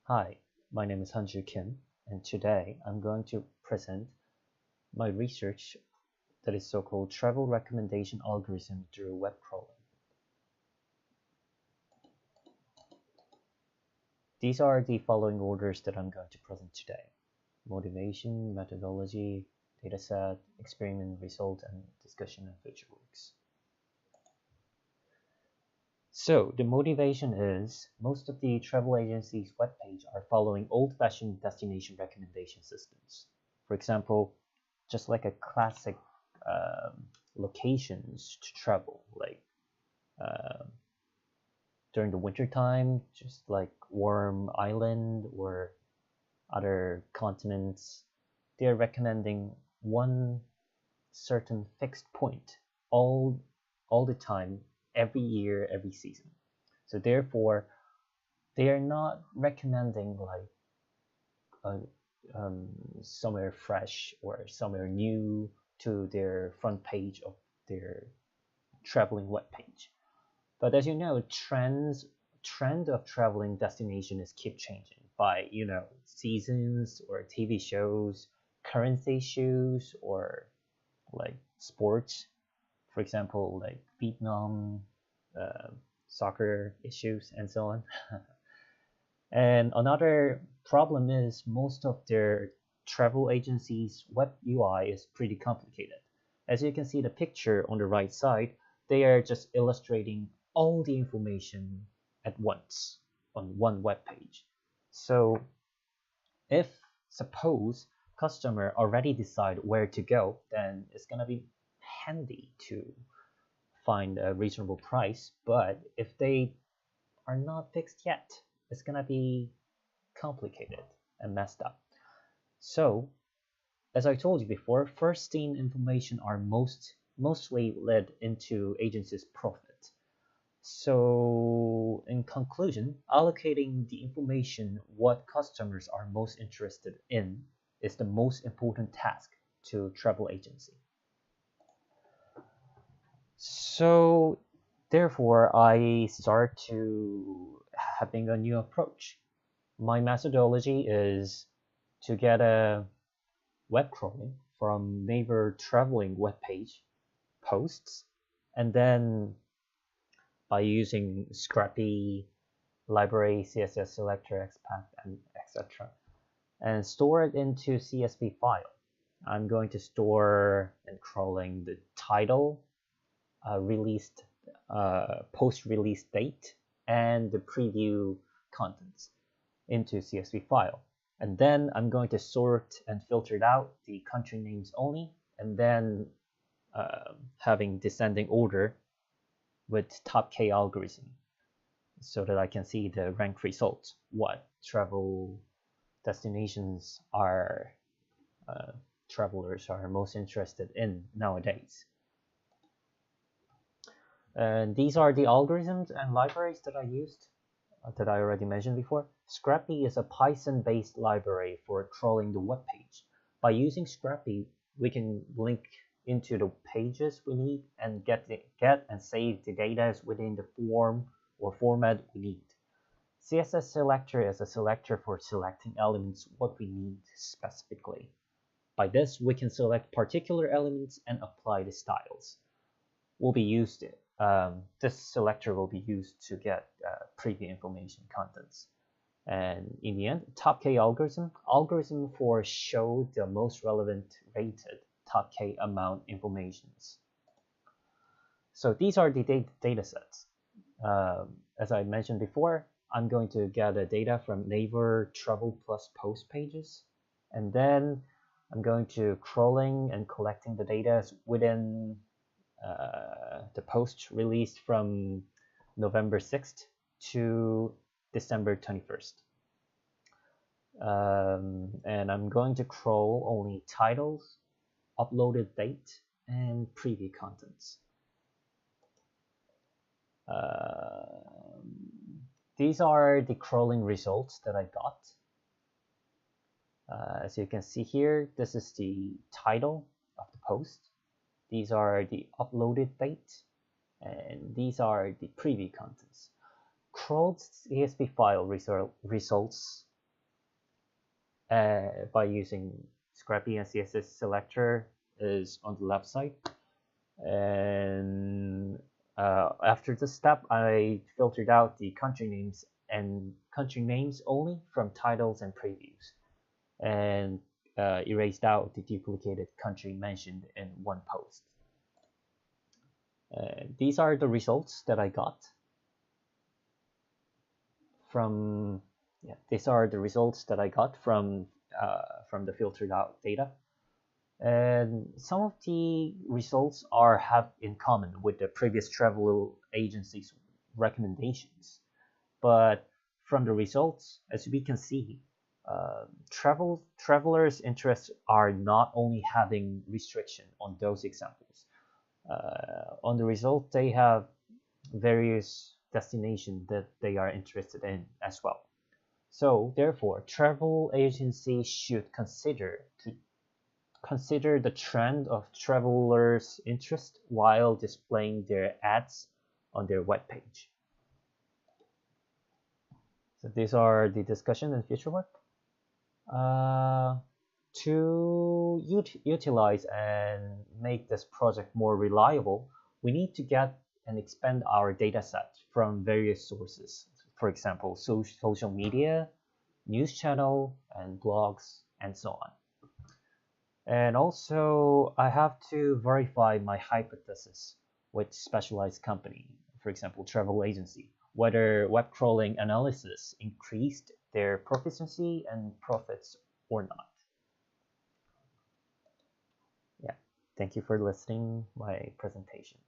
Hi, my name is Hanju Kim, and today I'm going to present my research that is so-called travel recommendation algorithm through web crawling. These are the following orders that I'm going to present today: motivation, methodology, dataset, experiment result, and discussion and future works. So the motivation is most of the travel agencies' webpage are following old-fashioned destination recommendation systems. For example, just like a classic locations to travel, like um during the winter time, just like warm island or other continents, they are recommending one certain fixed point all all the time, every year, every season. So therefore, they are not recommending like uh, somewhere fresh or somewhere new to their front page of their traveling web page. But as you know, trend of traveling destination is keep changing by seasons or TV shows, currency issues, or like sports. For example, like Vietnam, uh, soccer issues, and so on. And another problem is most of their travel agencies' web UI is pretty complicated. As you can see the picture on the right side, they are just illustrating all the information at once on one web page. So if suppose customer already decide where to go, then it's gonna be handy to find a reasonable price. But if they are not fixed yet, it's gonna be complicated and messed up. So, as I told you before, first seen information are mostly led into agency's profit. So, in conclusion, allocating the information what customers are most interested in is the most important task to travel agency. So, therefore, I start to having a new approach. My methodology is to get a web crawling from Naver traveling web page posts, and then by using Scrappy library, CSS selector, XPath, and etc., and store it into CSV file. I'm going to store and crawling the title, released post-release date, and the preview contents into CSV file. And then I'm going to sort and filter out the country names only, and then having descending order with top K algorithm so that I can see the rank results, what travel destinations are travelers are most interested in nowadays. And these are the algorithms and libraries that I used that I already mentioned before. Scrappy is a Python-based library for crawling the web page. By using Scrappy, we can link into the pages we need and get and save the data within the form or format we need. CSS selector is a selector for selecting elements what we need specifically. By this, we can select particular elements and apply the styles. This selector will be used to get preview information contents. And in the end, top K algorithm for show the most relevant rated top K amount informations. So these are the data sets. As I mentioned before, I'm going to gather data from Naver travel plus post pages, and then I'm going to crawling and collecting the data within the post released from November 6th to December 21st. And I'm going to crawl only titles, uploaded date, and preview contents. These are the crawling results that I got. As you can see here, this is the title of the post. These are the uploaded date, and these are the preview contents. Crawled CSV file results by using Scrappy and CSS selector is on the left side. And after this step, I filtered out the country names and country names only from titles and previews, and erased out the duplicated country mentioned in one post. These are the results that I got from these are the results that I got from the filtered out data. And some of the results have in common with the previous travel agency's recommendations. But from the results, as we can see, travelers' interests are not only having restriction on those examples. On the result, they have various destinations that they are interested in as well. So therefore, travel agencies should consider the trend of travelers' interest while displaying their ads on their web page. So these are the discussion and future work. To utilize and make this project more reliable, we need to get and expand our data set from various sources. For example, social media, news channel, and blogs, and so on. And also, I have to verify my hypothesis with specialized company, for example, travel agency, whether web crawling analysis increased their proficiency and profits or not. Yeah, thank you for listening my presentation.